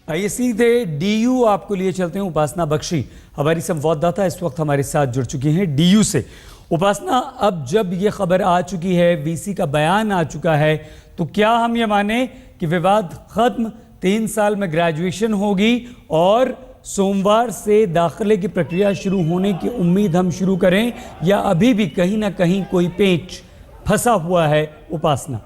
आइए सीधे डीयू आपको लिए चलते हैं। उपासना बख्शी हमारी संवाददाता इस वक्त हमारे साथ जुड़ चुकी हैं डीयू से। उपासना, अब जब ये खबर आ चुकी है, वीसी का बयान आ चुका है, तो क्या हम ये माने कि विवाद खत्म, 3 साल में ग्रेजुएशन होगी और सोमवार से दाखिले की प्रक्रिया शुरू होने की उम्मीद हम शुरू करें, या अभी भी कहीं ना कहीं कोई पेच फंसा हुआ है? उपासना।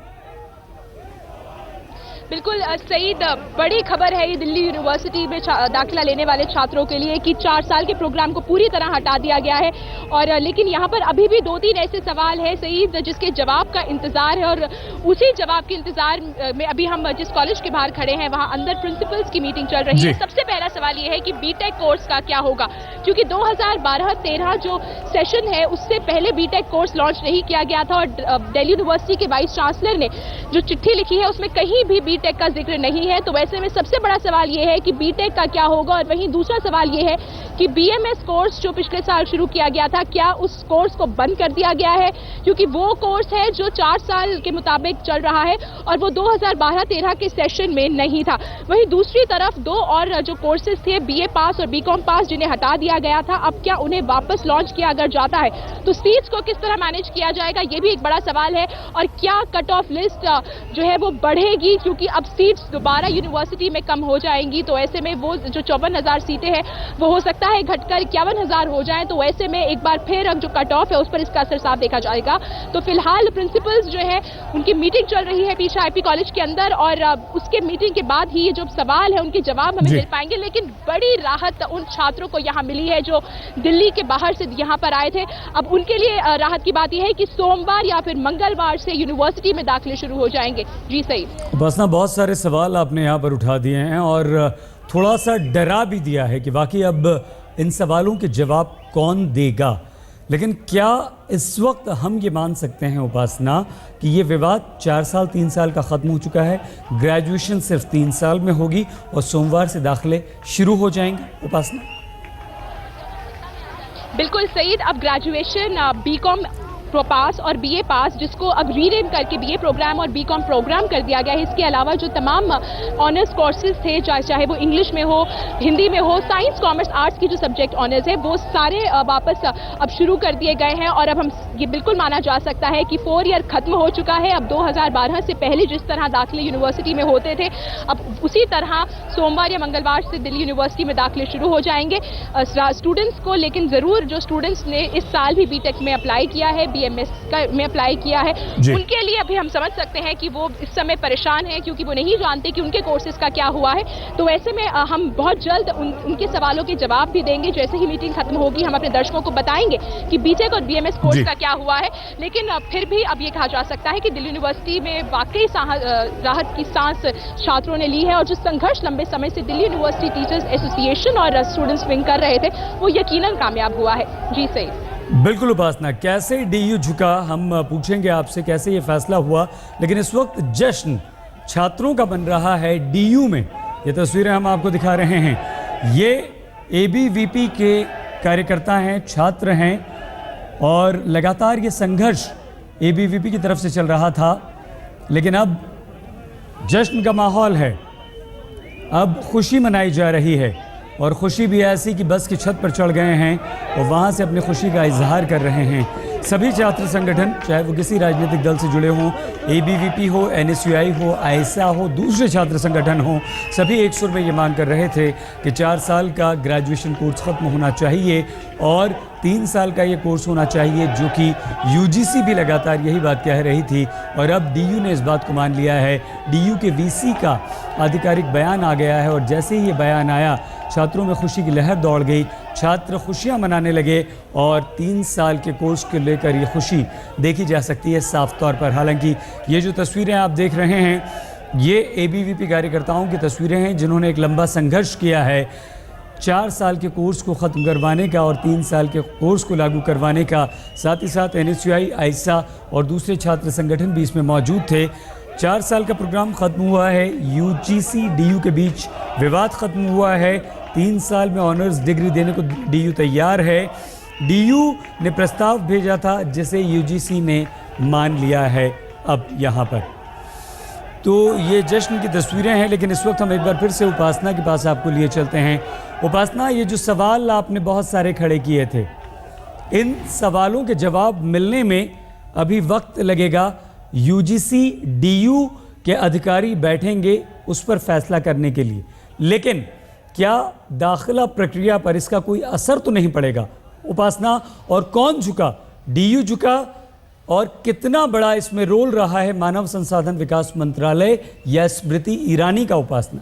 बिल्कुल सईद, बड़ी खबर है ये दिल्ली यूनिवर्सिटी में दाखिला लेने वाले छात्रों के लिए कि 4 साल के प्रोग्राम को पूरी तरह हटा दिया गया है। और लेकिन यहाँ पर अभी भी 2-3 ऐसे सवाल हैं सईद जिसके जवाब का इंतजार है, और उसी जवाब के इंतजार में अभी हम जिस कॉलेज के बाहर खड़े हैं वहाँ अंदर प्रिंसिपल्स की मीटिंग चल रही है। सबसे पहला सवाल ये है कि बीटेक कोर्स का क्या होगा, क्योंकि 2012-13 जो सेशन है उससे पहले बीटेक कोर्स लॉन्च नहीं किया गया था, और दिल्ली यूनिवर्सिटी के वाइस चांसलर ने जो चिट्ठी लिखी है उसमें कहीं भी बीटेक का जिक्र नहीं है। तो वैसे में सबसे बड़ा सवाल यह है कि बीटेक का क्या होगा। और वहीं दूसरा सवाल यह है कि बीएमएस कोर्स जो पिछले साल शुरू किया गया था, क्या उस कोर्स को बंद कर दिया गया है, क्योंकि वो कोर्स है जो 4 साल के मुताबिक चल रहा है और वो 2012-13 के सेशन में नहीं था। वहीं दूसरी तरफ 2 और जो कोर्सेज थे, बीए पास और बीकॉम पास, जिन्हें हटा दिया गया था, अब क्या उन्हें वापस लॉन्च किया अगर जाता है तो सीट्स को किस तरह मैनेज किया जाएगा, ये भी एक बड़ा सवाल है। और क्या कट ऑफ लिस्ट जो है वो बढ़ेगी, क्योंकि अब सीट्स दोबारा यूनिवर्सिटी में कम हो जाएंगी। तो ऐसे में वो जो 54,000 सीटें हैं वो हो सकता है घटकर 51,000 हो जाएं। तो ऐसे में एक बार फिर जो कट ऑफ है उस पर इसका असर साफ देखा जाएगा। तो फिलहाल प्रिंसिपल्स जो है उनकी मीटिंग चल रही है पीछे आईपी कॉलेज के अंदर, और उसके मीटिंग के बाद ही ये जो सवाल है उनके जवाब हमें मिल पाएंगे। लेकिन बड़ी राहत उन छात्रों को यहाँ मिली है जो दिल्ली के बाहर से यहाँ पर आए थे। अब उनके लिए राहत की बात यह है कि सोमवार या फिर मंगलवार से यूनिवर्सिटी में दाखिले शुरू हो जाएंगे। जी सही। बस ना, बहुत सारे सवाल आपने यहाँ पर उठा दिए हैं और थोड़ा सा डरा भी दिया है कि वाकई अब इन सवालों के जवाब कौन देगा। लेकिन क्या इस वक्त हम ये मान सकते हैं उपासना कि ये विवाद 4 साल 3 साल का ख़त्म हो चुका है, ग्रेजुएशन सिर्फ 3 साल में होगी और सोमवार से दाखिले शुरू हो जाएंगे? उपासना। बिल्कुल सईद, अब ग्रेजुएशन बीकॉम पास और बीए पास, जिसको अब रीनेम करके बीए प्रोग्राम और बीकॉम प्रोग्राम कर दिया गया है, इसके अलावा जो तमाम ऑनर्स कोर्सेज थे, चाहे वो इंग्लिश में हो, हिंदी में हो, साइंस कॉमर्स आर्ट्स की जो सब्जेक्ट ऑनर्स है वो सारे वापस अब शुरू कर दिए गए हैं। और अब हम ये बिल्कुल माना जा सकता है कि 4 ईयर खत्म हो चुका है। अब 2012 से पहले जिस तरह दाखिले यूनिवर्सिटी में होते थे, अब उसी तरह सोमवार या मंगलवार से दिल्ली यूनिवर्सिटी में दाखिले शुरू हो जाएंगे स्टूडेंट्स को। लेकिन ज़रूर जो स्टूडेंट्स ने इस साल भी बीटेक में अप्लाई किया है, बीएमएस में अप्लाई किया है, उनके लिए अभी हम समझ सकते हैं कि वो इस समय परेशान हैं, क्योंकि वो नहीं जानते कि उनके कोर्सेज का क्या हुआ है। तो ऐसे में हम बहुत जल्द उनके सवालों के जवाब भी देंगे। जैसे ही मीटिंग खत्म होगी हम अपने दर्शकों को बताएंगे कि बीटेक और बीएमएस कोर्स का क्या हुआ है। लेकिन फिर भी अब ये कहा जा सकता है कि दिल्ली यूनिवर्सिटी में वाकई राहत की सांस छात्रों ने ली है, और जो संघर्ष लंबे समय से दिल्ली यूनिवर्सिटी टीचर्स एसोसिएशन और स्टूडेंट्स विंग कर रहे थे वो यकीनन कामयाब हुआ है। जी सही। बिल्कुल उपासना, कैसे डीयू झुका हम पूछेंगे आपसे, कैसे ये फैसला हुआ। लेकिन इस वक्त जश्न छात्रों का बन रहा है डीयू में। ये तस्वीरें हम आपको दिखा रहे हैं, ये एबीवीपी के कार्यकर्ता हैं, छात्र हैं, और लगातार ये संघर्ष एबीवीपी की तरफ से चल रहा था। लेकिन अब जश्न का माहौल है, अब खुशी मनाई जा रही है, और खुशी भी ऐसी कि बस की छत पर चढ़ गए हैं और वहाँ से अपनी खुशी का इजहार कर रहे हैं। सभी छात्र संगठन, चाहे वो किसी राजनीतिक दल से जुड़े हों, एबीवीपी हो, एनएसयूआई हो, आईएसए हो, दूसरे छात्र संगठन हो, सभी एक सुर में ये मांग कर रहे थे कि 4 साल का ग्रेजुएशन कोर्स ख़त्म होना चाहिए और 3 साल का ये कोर्स होना चाहिए, जो कि यूजीसी भी लगातार यही बात कह रही थी। और अब डीयू ने इस बात को मान लिया है। डीयू के वीसी का आधिकारिक बयान आ गया है, और जैसे ही ये बयान आया छात्रों में खुशी की लहर दौड़ गई, छात्र खुशियां मनाने लगे, और 3 साल के कोर्स को लेकर ये खुशी देखी जा सकती है साफ तौर पर। हालांकि ये जो तस्वीरें आप देख रहे हैं, ये एबीवीपी कार्यकर्ताओं की तस्वीरें हैं जिन्होंने एक लंबा संघर्ष किया है 4 साल के कोर्स को ख़त्म करवाने का और 3 साल के कोर्स को लागू करवाने का। साथ ही साथ एनएसयूआई, आईएसए और दूसरे छात्र संगठन भी इसमें मौजूद थे। 4 साल का प्रोग्राम ख़त्म हुआ है, यूजीसी डीयू के बीच विवाद ख़त्म हुआ है, 3 साल में ऑनर्स डिग्री देने को डीयू तैयार है। डीयू ने प्रस्ताव भेजा था जिसे यूजीसी ने मान लिया है। अब यहाँ पर तो ये जश्न की तस्वीरें हैं, लेकिन इस वक्त हम एक बार फिर से उपासना के पास आपको लिए चलते हैं। उपासना, ये जो सवाल आपने बहुत सारे खड़े किए थे, इन सवालों के जवाब मिलने में अभी वक्त लगेगा। यूजीसी डीयू के अधिकारी बैठेंगे उस पर फैसला करने के लिए, लेकिन क्या दाखिला प्रक्रिया पर इसका कोई असर तो नहीं पड़ेगा उपासना? और कौन झुका, डीयू झुका, और कितना बड़ा इसमें रोल रहा है मानव संसाधन विकास मंत्रालय या स्मृति ईरानी का उपासना?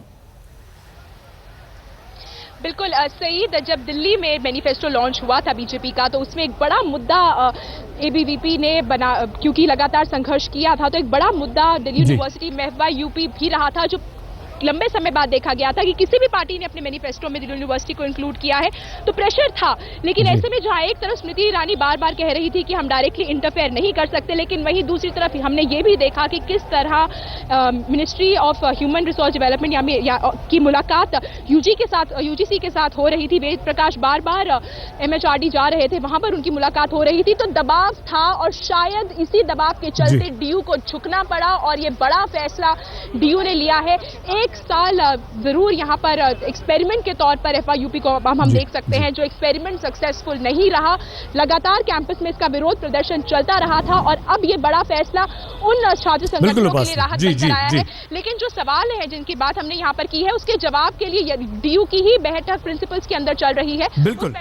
बिल्कुल सईद, जब दिल्ली में मैनिफेस्टो लॉन्च हुआ था बीजेपी का, तो उसमें एक बड़ा मुद्दा एबीवीपी ने बना, क्योंकि लगातार संघर्ष किया था, तो एक बड़ा मुद्दा दिल्ली यूनिवर्सिटी महवा यूपी भी रहा था, जो लंबे समय बाद देखा गया था कि किसी भी पार्टी ने अपने मैनिफेस्टो में दिल्ली यूनिवर्सिटी को इंक्लूड किया है, तो प्रेशर था। लेकिन ऐसे में जहां एक तरफ स्मृति ईरानी बार बार कह रही थी कि हम डायरेक्टली इंटरफेयर नहीं कर सकते, लेकिन वहीं दूसरी तरफ हमने ये भी देखा कि किस तरह ministry of human resource development की मुलाकात यूजीसी के साथ हो रही थी। वेद प्रकाश बार बार एमएचआरडी जा रहे थे, वहां पर उनकी मुलाकात हो रही थी, तो दबाव था और शायद इसी दबाव के चलते डीयू को झुकना पड़ा और ये बड़ा फैसला डीयू ने लिया है। एक साल जरूर यहाँ पर एक्सपेरिमेंट के तौर पर एफआईयूपी को हम देख सकते हैं, जो एक्सपेरिमेंट सक्सेसफुल नहीं रहा। लगातार कैंपस में इसका विरोध प्रदर्शन चलता रहा था और अब ये बड़ा फैसला उन छात्र संगठनों के लिए राहत लेकर आया है। लेकिन जो सवाल है जिनकी बात हमने यहाँ पर की है, उसके जवाब के लिए डीयू की ही बैठक प्रिंसिपल्स के अंदर चल रही है। बिल्कुल।